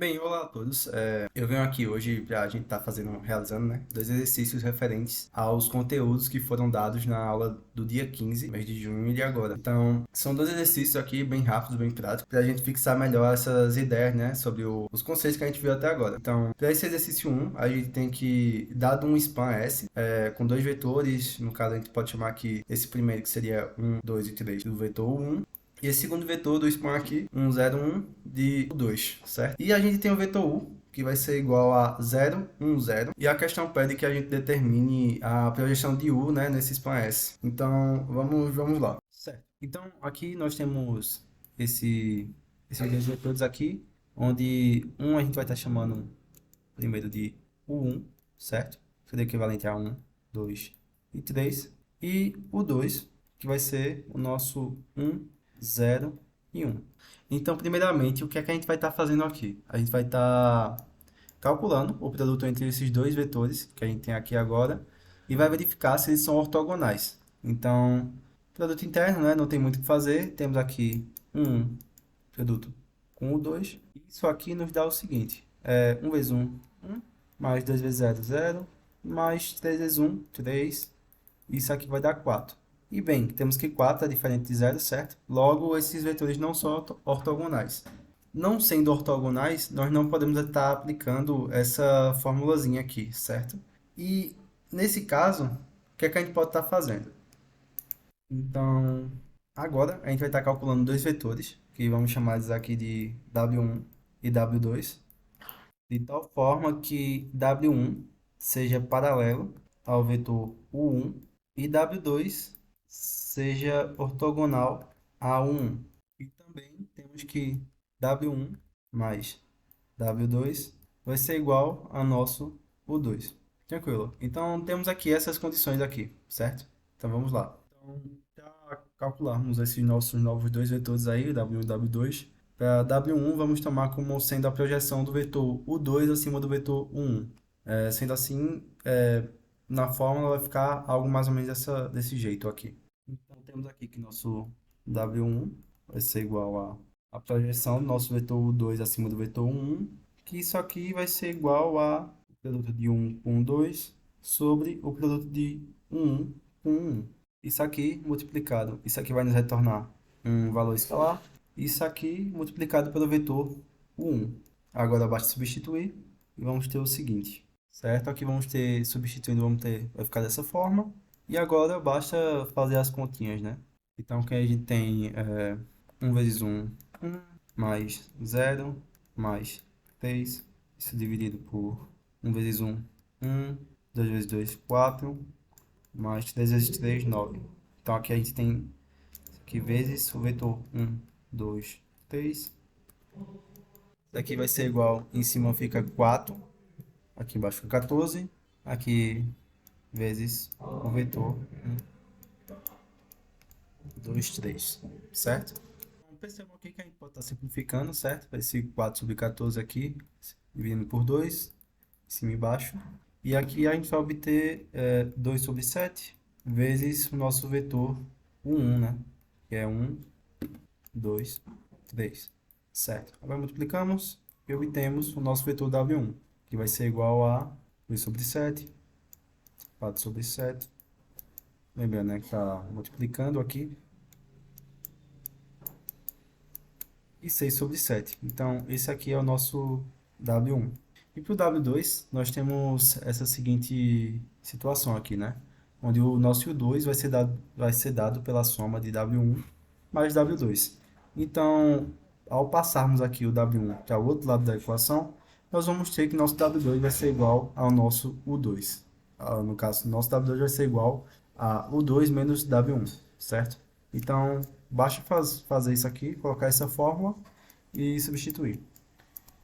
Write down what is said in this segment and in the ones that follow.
Bem, olá a todos. Eu venho aqui hoje para a gente estar realizando, né, dois exercícios referentes aos conteúdos que foram dados na aula do dia 15, mês de junho e de agora. Então, são dois exercícios aqui bem rápidos, bem práticos, para a gente fixar melhor essas ideias, né, sobre os conceitos que a gente viu até agora. Então, para esse exercício 1, a gente tem que, dado um span S, com dois vetores, no caso a gente pode chamar aqui esse primeiro que seria 1, 2 e 3 do vetor 1, e esse segundo vetor do span aqui, 1, 0, 1 de 2, certo? E a gente tem o vetor u, que vai ser igual a 0, 1, 0. E a questão pede que a gente determine a projeção de u, né, nesse span S. Então, vamos lá. Certo. Então, aqui nós temos esses dois vetores aqui, onde um a gente vai estar chamando primeiro de u1, certo? Seria equivalente a 1, 2 e 3. E o 2, que vai ser o nosso 1, 0 e 1. Então, primeiramente, o que é que a gente vai estar fazendo aqui? A gente vai estar calculando o produto entre esses dois vetores que a gente tem aqui agora e vai verificar se eles são ortogonais. Então, produto interno, né? Não tem muito o que fazer. Temos aqui um produto com o 2. Isso aqui nos dá o seguinte. 1 vezes 1, 1. Mais 2 vezes 0, 0. Mais 3 vezes 1, 3. Isso aqui vai dar 4. E bem, temos que 4 é diferente de 0, certo? Logo, esses vetores não são ortogonais. Não sendo ortogonais, nós não podemos estar aplicando essa formulazinha aqui, certo? E nesse caso, o que é que a gente pode estar fazendo? Então, agora a gente vai estar calculando dois vetores, que vamos chamar eles aqui de W1 e W2, de tal forma que W1 seja paralelo ao vetor U1 e W2 seja ortogonal a U1. E também temos que W1 mais W2 vai ser igual a nosso U2. Tranquilo. Então temos aqui essas condições aqui, certo? Então vamos lá. Então, para calcularmos esses nossos novos dois vetores aí, W1 e W2, para W1 vamos tomar como sendo a projeção do vetor U2 acima do vetor U1. Sendo assim, na fórmula vai ficar algo mais ou menos desse jeito aqui. Então temos aqui que nosso W1 vai ser igual a projeção do nosso vetor U2 acima do vetor U1, que isso aqui vai ser igual a o produto de 1 com 2 sobre o produto de 1 com 1. Isso aqui multiplicado, isso aqui vai nos retornar um valor escalar, isso aqui multiplicado pelo vetor U1. Agora basta substituir e vamos ter o seguinte, certo? Aqui vamos ter, substituindo, vai ficar dessa forma. E agora basta fazer as continhas, né? Então, que a gente tem 1 vezes 1, 1, mais 0, mais 3, isso dividido por 1 vezes 1, 1, 2 vezes 2, 4, mais 3 vezes 3, 9. Então, aqui a gente tem aqui vezes o vetor 1, 2, 3. Isso aqui vai ser igual, em cima fica 4, aqui embaixo fica 14, aqui vezes o vetor 1, 2, 3, certo? Então, percebam aqui que a gente pode estar simplificando, certo? Esse 4 sobre 14 aqui, dividindo por 2, em cima e embaixo. E aqui a gente vai obter 2 sobre 7 vezes o nosso vetor, o 1, né? Que é 1, 2, 3, certo? Agora multiplicamos e obtemos o nosso vetor W1, que vai ser igual a 2 sobre 7, 4 sobre 7. Lembrando, né, que está multiplicando aqui, e 6 sobre 7. Então, esse aqui é o nosso W1. E para o W2, nós temos essa seguinte situação aqui, né? Onde o nosso U2 vai ser dado pela soma de W1 mais W2. Então, ao passarmos aqui o W1 para o outro lado da equação, nós vamos ter que nosso W2 vai ser igual ao nosso U2. No caso, nosso W2 vai ser igual a U2 menos W1, certo? Então, basta fazer isso aqui, colocar essa fórmula e substituir.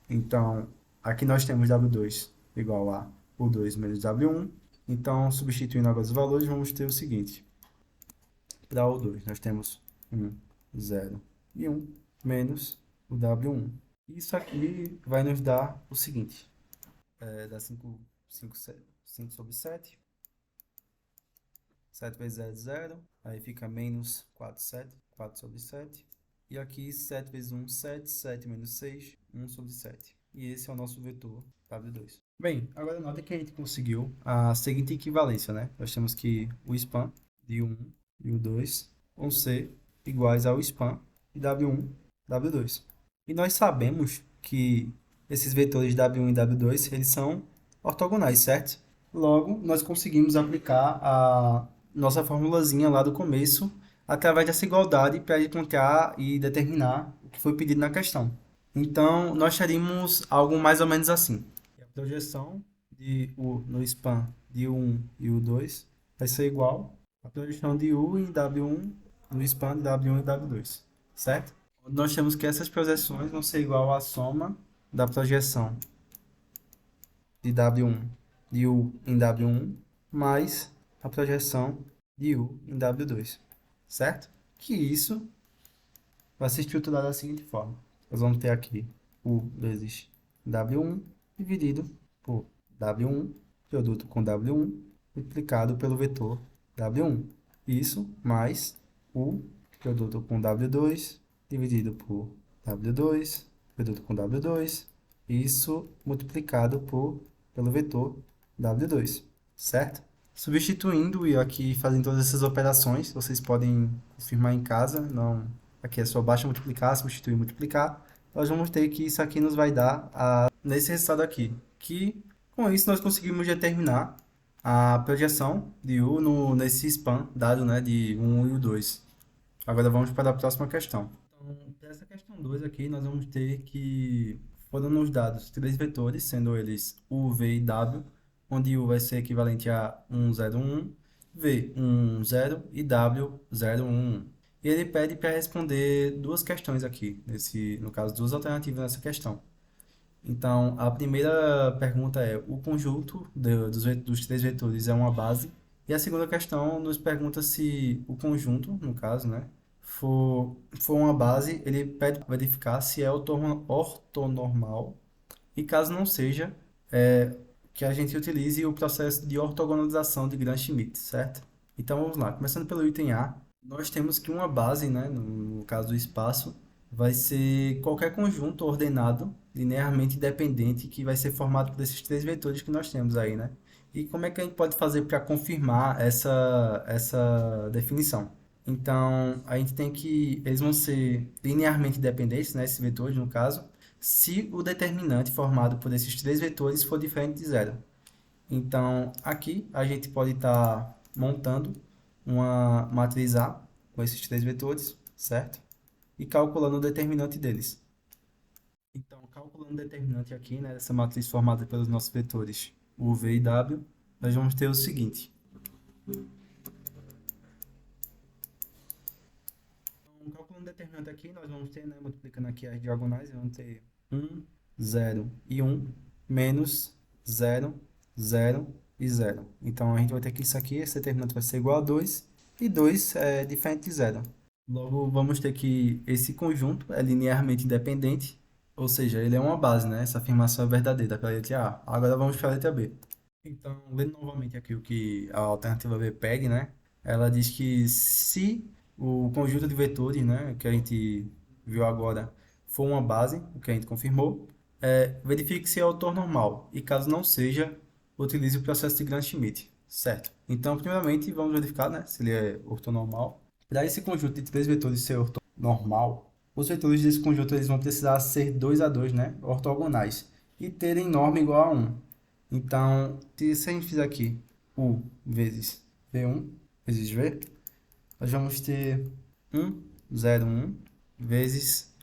Então, aqui nós temos W2 igual a U2 menos W1. Então, substituindo agora os valores, vamos ter o seguinte. Para U2, nós temos 1, 0 e 1 menos o W1. Isso aqui vai nos dar o seguinte. Dá 5 sobre 7. 7 vezes 0 é 0. Aí fica menos 4 sobre 7. E aqui 7 vezes 1, 7, 7 menos 6, 1 sobre 7. E esse é o nosso vetor W2. Bem, agora nota que a gente conseguiu a seguinte equivalência, né? Nós temos que o span de 1 e o 2 vão ser iguais ao span de W1 e W2. E nós sabemos que esses vetores W1 e W2, eles são ortogonais, certo? Logo, nós conseguimos aplicar a nossa formulazinha lá do começo através dessa igualdade para encontrar e determinar o que foi pedido na questão. Então, nós teríamos algo mais ou menos assim. A projeção de U no span de U1 e U2 vai ser igual à projeção de U em W1 no span de W1 e W2, certo? Nós temos que essas projeções vão ser igual à soma da projeção de W1 de U em W1 mais a projeção de U em W2, certo? Que isso vai ser estruturado da seguinte forma. Nós vamos ter aqui U vezes W1 dividido por W1, produto com W1, multiplicado pelo vetor W1. Isso mais U, produto com W2, dividido por W2, produto com W2. Isso multiplicado pelo vetor W2, certo? Substituindo e aqui fazendo todas essas operações, vocês podem confirmar em casa, não, aqui é só basta multiplicar, substituir e multiplicar. Nós vamos ter que isso aqui nos vai dar nesse resultado aqui, que com isso nós conseguimos determinar a projeção de U nesse span dado, né, de 1 e o 2. Agora vamos para a próxima questão. Então, para essa questão 2 aqui, nós vamos ter que foram nos dados três vetores, sendo eles U, V e W, onde U vai ser equivalente a 1, 0, 1, V, 1, 0 e W, 0, 1, 1. E ele pede para responder duas questões aqui, no caso, duas alternativas nessa questão. Então, a primeira pergunta é: o conjunto dos três vetores é uma base? E a segunda questão nos pergunta se o conjunto, no caso, né, for uma base, ele pede para verificar se é ortonormal. E caso não seja, que a gente utilize o processo de ortogonalização de Gram-Schmidt, certo? Então vamos lá, começando pelo item A, nós temos que uma base, né, no caso do espaço, vai ser qualquer conjunto ordenado linearmente independente que vai ser formado por esses três vetores que nós temos aí, né? E como é que a gente pode fazer para confirmar essa definição? Então, a gente tem que eles vão ser linearmente independentes, né, esses vetores no caso, se o determinante formado por esses três vetores for diferente de zero. Então, aqui a gente pode estar montando uma matriz A com esses três vetores, certo? E calculando o determinante deles. Então, calculando o determinante aqui, né, dessa matriz formada pelos nossos vetores U, V e W, nós vamos ter o seguinte. Então, calculando o determinante aqui, nós vamos ter, né, multiplicando aqui as diagonais, vamos ter 1, 0 e 1, menos 0, 0 e 0. Então, a gente vai ter que isso aqui, esse determinante vai ser igual a 2, e 2 é diferente de 0. Logo, vamos ter que esse conjunto é linearmente independente, ou seja, ele é uma base, né? Essa afirmação é verdadeira para a letra A. Agora vamos para a letra B. Então, lendo novamente aqui o que a alternativa B pede, né? Ela diz que se o conjunto de vetores, né, que a gente viu agora, for uma base, o que a gente confirmou, verifique se é ortonormal. E caso não seja, utilize o processo de Gram-Schmidt, certo? Então, primeiramente, vamos verificar, né, se ele é ortonormal. Para esse conjunto de três vetores ser ortonormal, os vetores desse conjunto eles vão precisar ser 2 a 2, né, ortogonais, e terem norma igual a 1. Então, se a gente fizer aqui U vezes V1 vezes V, nós vamos ter 1, 0, 1 vezes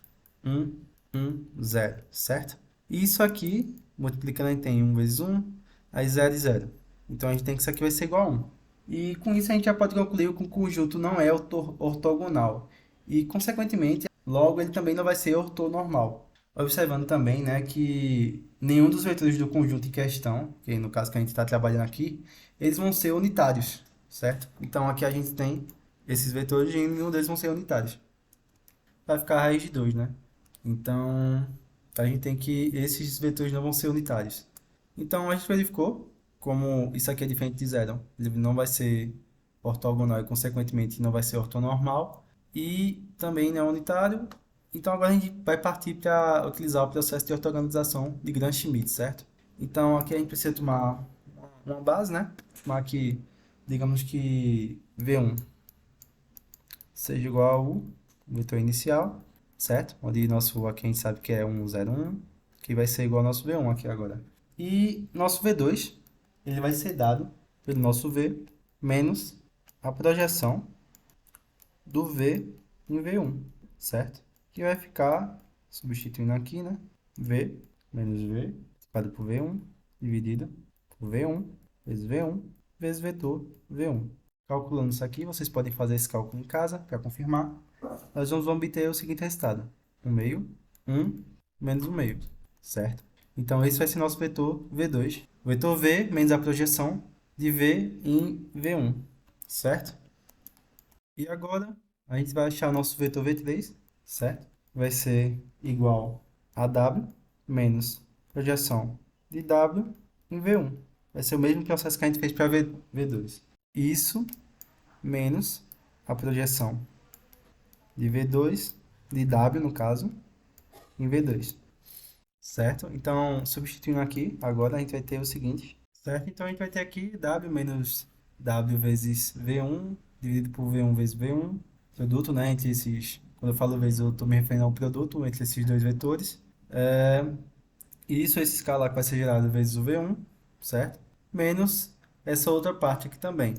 1, 1, 0, certo? E isso aqui, multiplicando, a gente tem 1 vezes 1, aí 0 e 0. Então, a gente tem que isso aqui vai ser igual a 1. E com isso a gente já pode concluir que o conjunto não é ortogonal. E, consequentemente, logo ele também não vai ser ortonormal. Observando também, né, que nenhum dos vetores do conjunto em questão, que no caso que a gente está trabalhando aqui, eles vão ser unitários, certo? Então aqui a gente tem esses vetores e nenhum deles vão ser unitários. Vai ficar a raiz de 2, né? Então a gente tem que esses vetores não vão ser unitários. Então a gente verificou como isso aqui é diferente de zero. Ele não vai ser ortogonal e consequentemente não vai ser ortonormal. e também não unitário. Então agora a gente vai partir para utilizar o processo de ortogonalização de Gram-Schmidt, certo? Então aqui a gente precisa tomar uma base, né? Tomar aqui, digamos que V1 seja igual ao vetor inicial, certo? Onde nosso aqui a gente sabe que é 1, 0, 1, que vai ser igual ao nosso V1 aqui agora. E nosso V2, ele vai ser dado pelo nosso V menos a projeção do V em V1, certo? Que vai ficar, substituindo aqui, né? V menos V, multiplicado por V1, dividido por V1, vezes V1, vezes vetor V1. Calculando isso aqui, vocês podem fazer esse cálculo em casa para confirmar. Nós vamos obter o seguinte resultado: 1 meio, 1 menos 1 meio, certo? Então, esse vai ser nosso vetor V2. Vetor V menos a projeção de V em V1, certo? E agora, a gente vai achar nosso vetor V3, certo? Vai ser igual a W menos projeção de W em V1. Vai ser o mesmo processo que a gente fez para V2. Isso menos a projeção de V2, de W no caso, em V2. Certo? Então, substituindo aqui, agora a gente vai ter o seguinte, certo? Então, a gente vai ter aqui W menos W vezes V1, dividido por V1 vezes V1, produto, né, entre esses, quando eu falo vezes, eu estou me referindo ao produto entre esses dois vetores. E isso, esse escalar que vai ser gerado vezes o V1, certo? Menos essa outra parte aqui também.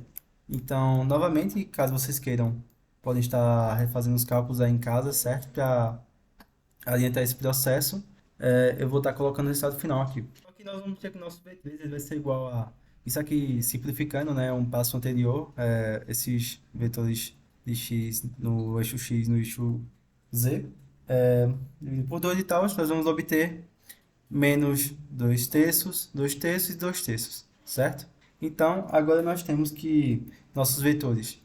Então, novamente, caso vocês queiram, podem estar refazendo os cálculos aí em casa, certo? Para adiantar esse processo, eu vou estar colocando o resultado final aqui. Só que nós vamos ter que o nosso V3 ele vai ser igual a... Isso aqui, simplificando, né, um passo anterior, esses vetores de x no eixo x no eixo z, dividido por 2 e tal, nós vamos obter menos 2 terços, 2 terços e 2 terços, certo? Então, agora nós temos que nossos vetores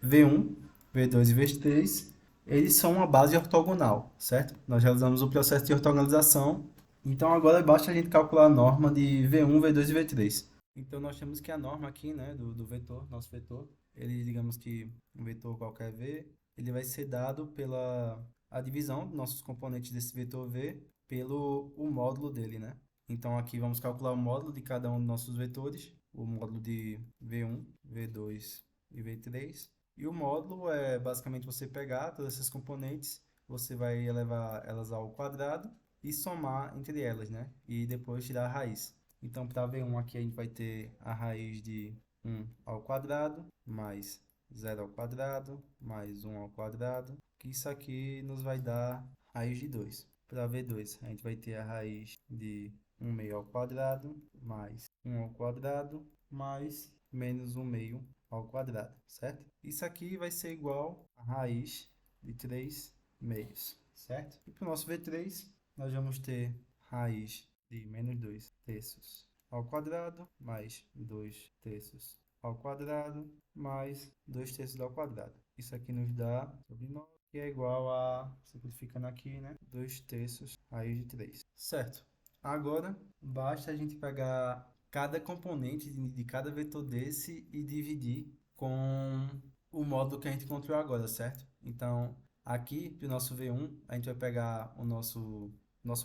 V1, V2 e V3, eles são uma base ortogonal, certo? Nós realizamos o processo de ortogonalização, então agora basta a gente calcular a norma de V1, V2 e V3. Então nós temos que a norma aqui, né, do vetor, nosso vetor, ele, digamos que um vetor qualquer V, ele vai ser dado pela a divisão dos nossos componentes desse vetor V pelo o módulo dele, né? Então aqui vamos calcular o módulo de cada um dos nossos vetores, o módulo de V1, V2 e V3. E o módulo é basicamente você pegar todas essas componentes, você vai elevar elas ao quadrado e somar entre elas, né? E depois tirar a raiz. Então, para V1 aqui a gente vai ter a raiz de 1 ao quadrado, mais 0 ao quadrado, mais 1 ao quadrado, que isso aqui nos vai dar raiz de 2. Para V2, a gente vai ter a raiz de 1 meio ao quadrado, mais 1 ao quadrado, mais menos 1 meio ao quadrado, certo? Isso aqui vai ser igual a raiz de 3 meios, certo? E para o nosso V3, nós vamos ter raiz de menos 2 terços ao quadrado, mais 2 terços ao quadrado, mais 2 terços ao quadrado. Isso aqui nos dá sobre 9, que é igual a, simplificando aqui, né? 2 terços raiz de 3, certo? Agora, basta a gente pegar cada componente de cada vetor desse e dividir com o módulo que a gente encontrou agora, certo? Então, aqui, para o nosso V1, a gente vai pegar o nosso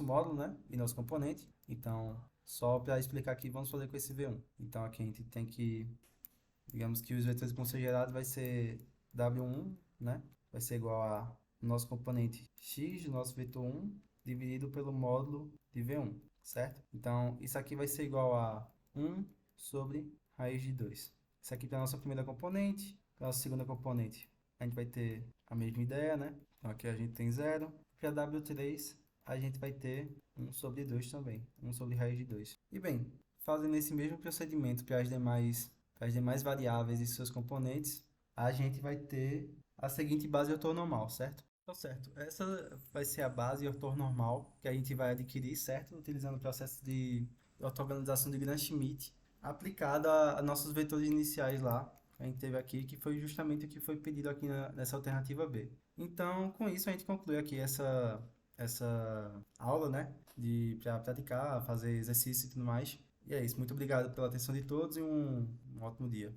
módulo, né? E nosso componente. Então, só para explicar aqui, vamos fazer com esse V1. Então, aqui a gente tem que, digamos que os vetores que vão ser gerados vai ser W1, né? Vai ser igual a nosso componente x do nosso vetor 1 dividido pelo módulo de V1, certo? Então, isso aqui vai ser igual a 1 sobre raiz de 2. Isso aqui para a nossa primeira componente. Para a nossa segunda componente, a gente vai ter a mesma ideia, né? Então, aqui a gente tem 0. Para W3, a gente vai ter 1 sobre 2 também. 1 sobre raiz de 2. E bem, fazendo esse mesmo procedimento para as demais variáveis e seus componentes, a gente vai ter a seguinte base ortonormal, certo? Então, certo. Essa vai ser a base ortonormal que a gente vai adquirir, certo? Utilizando o processo de ortogonalização de Gram-Schmidt aplicado a nossos vetores iniciais lá, que a gente teve aqui, que foi justamente o que foi pedido aqui nessa alternativa B. Então, com isso, a gente conclui aqui essa aula, né? Para praticar, fazer exercício e tudo mais. E é isso. Muito obrigado pela atenção de todos e um ótimo dia.